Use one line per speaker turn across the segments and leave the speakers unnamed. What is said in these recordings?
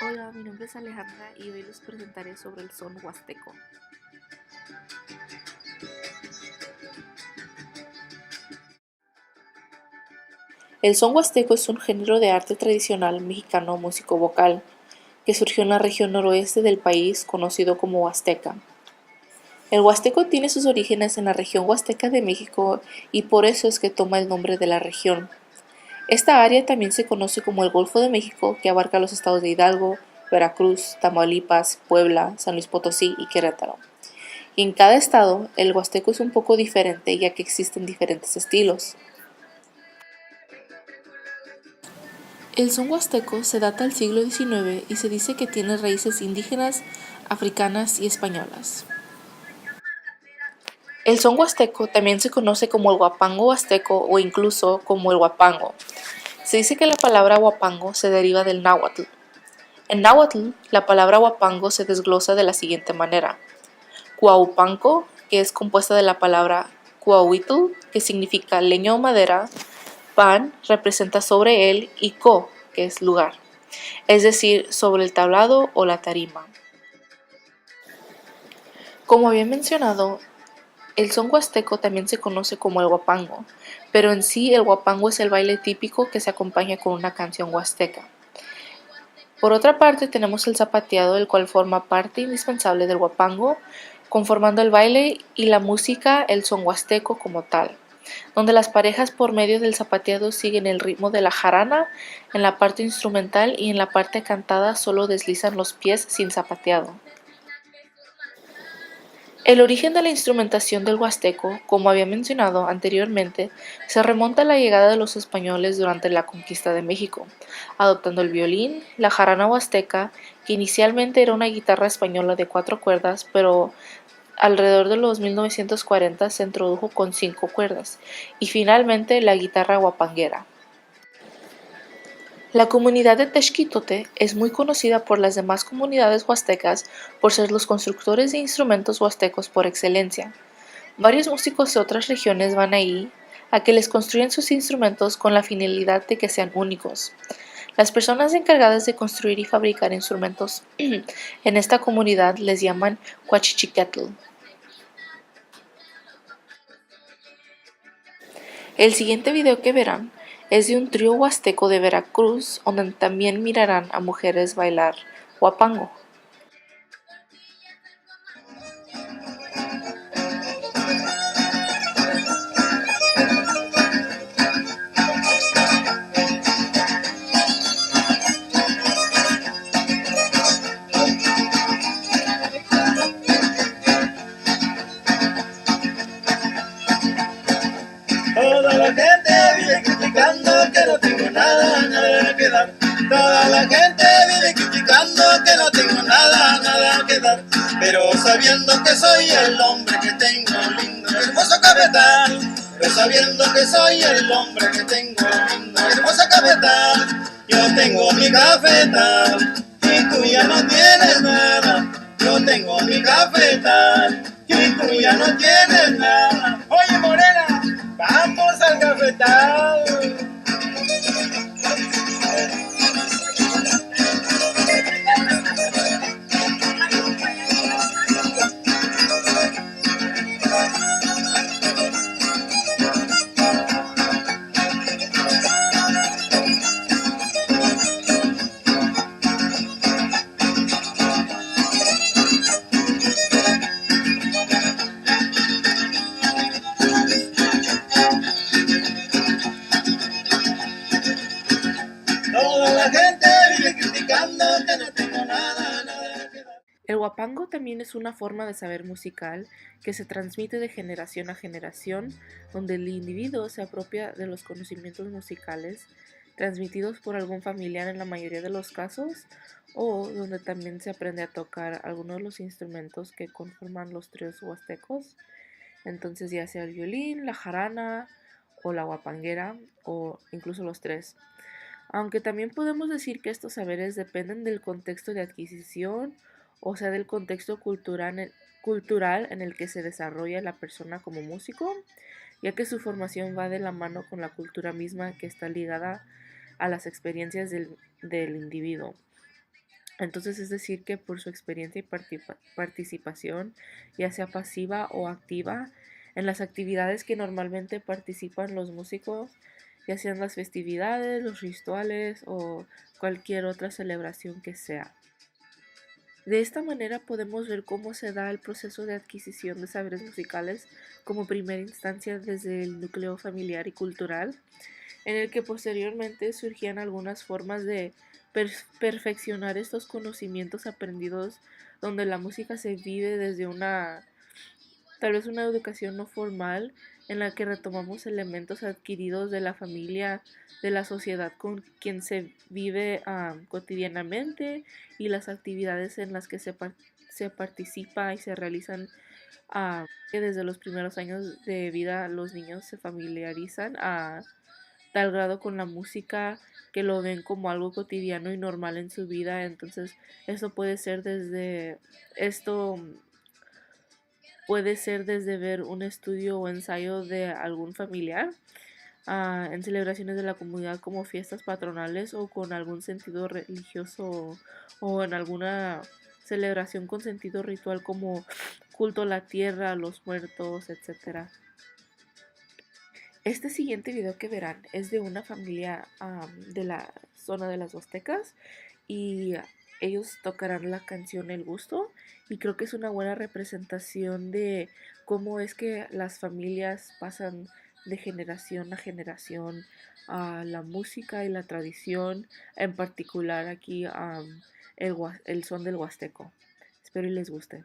Hola, mi nombre es Alejandra y hoy les presentaré sobre el son huasteco. El son huasteco es un género de arte tradicional mexicano músico-vocal que surgió en la región noroeste del país conocido como Huasteca. El huasteco tiene sus orígenes en la región huasteca de México y por eso es que toma el nombre de la región. Esta área también se conoce como el Golfo de México, que abarca los estados de Hidalgo, Veracruz, Tamaulipas, Puebla, San Luis Potosí y Querétaro. Y en cada estado, el huasteco es un poco diferente ya que existen diferentes estilos. El son huasteco se data del siglo XIX y se dice que tiene raíces indígenas, africanas y españolas. El son huasteco también se conoce como el huapango huasteco o incluso como el huapango. Se dice que la palabra huapango se deriva del náhuatl. En náhuatl, la palabra huapango se desglosa de la siguiente manera. Cuaupanco, que es compuesta de la palabra cuauhitl, que significa leño o madera, pan representa sobre él y co, que es lugar, es decir, sobre el tablado o la tarima. Como había mencionado, el son huasteco también se conoce como el huapango, pero en sí el huapango es el baile típico que se acompaña con una canción huasteca. Por otra parte tenemos el zapateado, el cual forma parte indispensable del huapango, conformando el baile y la música el son huasteco como tal, donde las parejas por medio del zapateado siguen el ritmo de la jarana en la parte instrumental y en la parte cantada solo deslizan los pies sin zapateado. El origen de la instrumentación del huasteco, como había mencionado anteriormente, se remonta a la llegada de los españoles durante la conquista de México, adoptando el violín, la jarana huasteca, que inicialmente era una guitarra española de 4 cuerdas, pero alrededor de los 1940 se introdujo con 5 cuerdas, y finalmente la guitarra huapanguera. La comunidad de Texquitote es muy conocida por las demás comunidades huastecas por ser los constructores de instrumentos huastecos por excelencia. Varios músicos de otras regiones van ahí a que les construyan sus instrumentos con la finalidad de que sean únicos. Las personas encargadas de construir y fabricar instrumentos en esta comunidad les llaman Huachichicatl. El siguiente video que verán es de un trío huasteco de Veracruz, donde también mirarán a mujeres bailar huapango.
Toda la gente vive criticando que no tengo nada, nada que dar. Toda la gente vive criticando que no tengo nada, nada que dar. Pero sabiendo que soy el hombre que tengo lindo, hermoso cafetal. Pero sabiendo que soy el hombre que tengo lindo, hermoso cafetal. Yo tengo mi cafetal y tú ya no tienes nada. Yo tengo mi cafetal y tú ya no tienes nada. Oye, Morena. ¡Vamos al cafetal! Toda la gente vive criticando que no tengo nada, nada que dar.
El huapango también es una forma de saber musical que se transmite de generación a generación, donde el individuo se apropia de los conocimientos musicales transmitidos por algún familiar en la mayoría de los casos, o donde también se aprende a tocar algunos de los instrumentos que conforman los tríos huastecos, entonces ya sea el violín, la jarana o la huapanguera, o incluso los tres. Aunque también podemos decir que estos saberes dependen del contexto de adquisición, o sea, del contexto cultural en el que se desarrolla la persona como músico, ya que su formación va de la mano con la cultura misma que está ligada a las experiencias del individuo. Entonces es decir que por su experiencia y participación, ya sea pasiva o activa, en las actividades que normalmente participan los músicos, ya sean las festividades, los rituales o cualquier otra celebración que sea. De esta manera podemos ver cómo se da el proceso de adquisición de saberes musicales como primera instancia desde el núcleo familiar y cultural, en el que posteriormente surgían algunas formas de perfeccionar estos conocimientos aprendidos, donde la música se vive desde tal vez una educación no formal, en la que retomamos elementos adquiridos de la familia, de la sociedad con quien se vive cotidianamente y las actividades en las que se participa y se realizan, que desde los primeros años de vida los niños se familiarizan a tal grado con la música que lo ven como algo cotidiano y normal en su vida. Entonces, eso esto puede ser desde ver un estudio o ensayo de algún familiar, en celebraciones de la comunidad como fiestas patronales o con algún sentido religioso o en alguna celebración con sentido ritual como culto a la tierra, a los muertos, etcétera. Este siguiente video que verán es de una familia de la zona de las Huastecas y ellos tocarán la canción El Gusto y creo que es una buena representación de cómo es que las familias pasan de generación a generación a la música y la tradición, en particular aquí el son del Huasteco. Espero y les guste.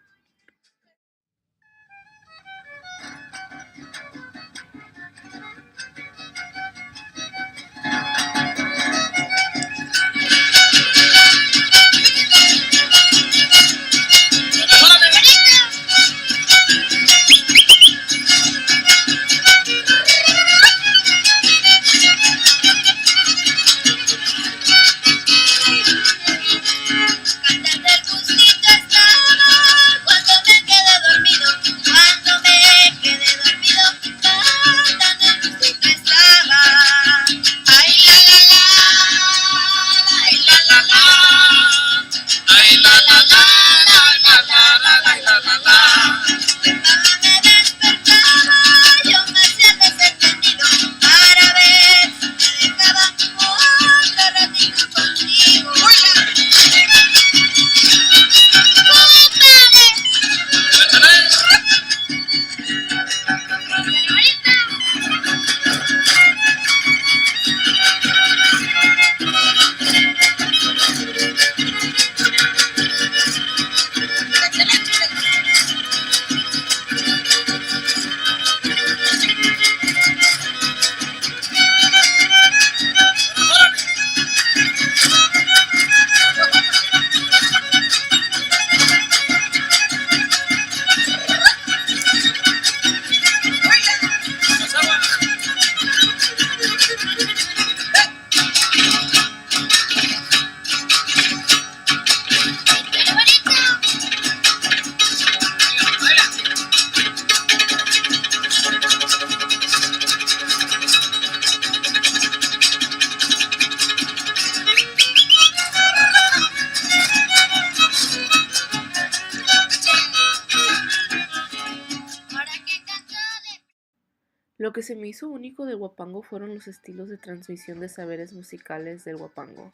Lo que se me hizo único del huapango fueron los estilos de transmisión de saberes musicales del huapango.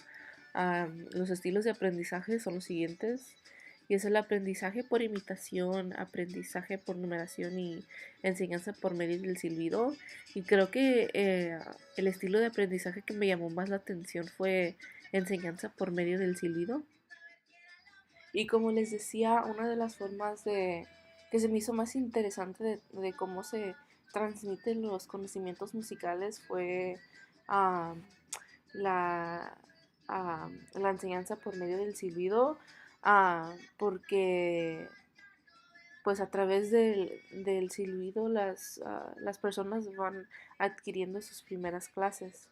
Los estilos de aprendizaje son los siguientes, y es el aprendizaje por imitación, aprendizaje por numeración y enseñanza por medio del silbido. Y creo que el estilo de aprendizaje que me llamó más la atención fue enseñanza por medio del silbido. Y como les decía, una de las formas que se me hizo más interesante de cómo se transmiten los conocimientos musicales fue ah, la, la enseñanza por medio del silbido, porque pues a través del silbido las personas van adquiriendo sus primeras clases.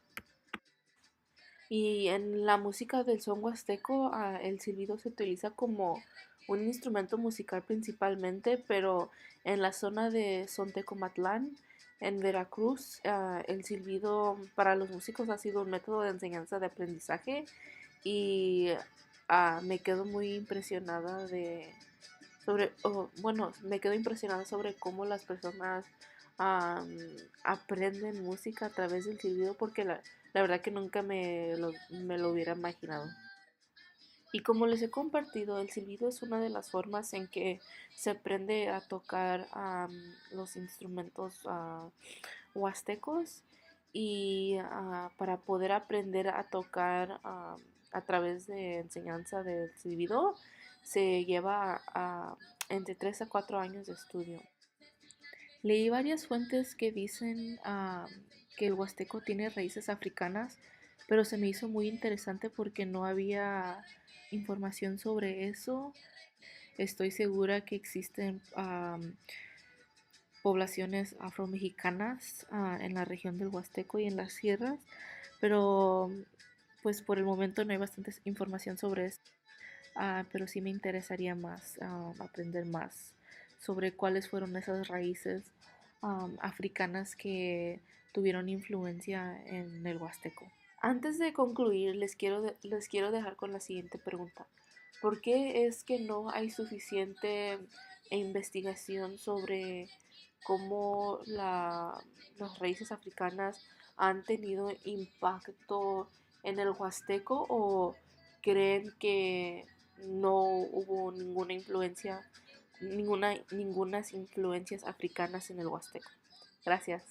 Y en la música del son huasteco, el silbido se utiliza como un instrumento musical principalmente, pero en la zona de Sontecomatlán, en Veracruz, el silbido para los músicos ha sido un método de enseñanza de aprendizaje y me quedo muy impresionada me quedo impresionada sobre cómo las personas aprenden música a través del silbido porque la verdad que nunca me lo hubiera imaginado. Y como les he compartido, el silbido es una de las formas en que se aprende a tocar los instrumentos huastecos y para poder aprender a tocar a través de enseñanza del silbido se lleva entre 3 a 4 años de estudio. Leí varias fuentes que dicen que el huasteco tiene raíces africanas, pero se me hizo muy interesante porque no había información sobre eso. Estoy segura que existen poblaciones afromexicanas en la región del Huasteco y en las sierras, pero pues por el momento no hay bastante información sobre eso. Pero sí me interesaría más aprender más sobre cuáles fueron esas raíces africanas que tuvieron influencia en el Huasteco. Antes de concluir, les quiero dejar con la siguiente pregunta. ¿Por qué es que no hay suficiente investigación sobre cómo las raíces africanas han tenido impacto en el Huasteco o creen que no hubo ninguna influencias africanas en el Huasteco? Gracias.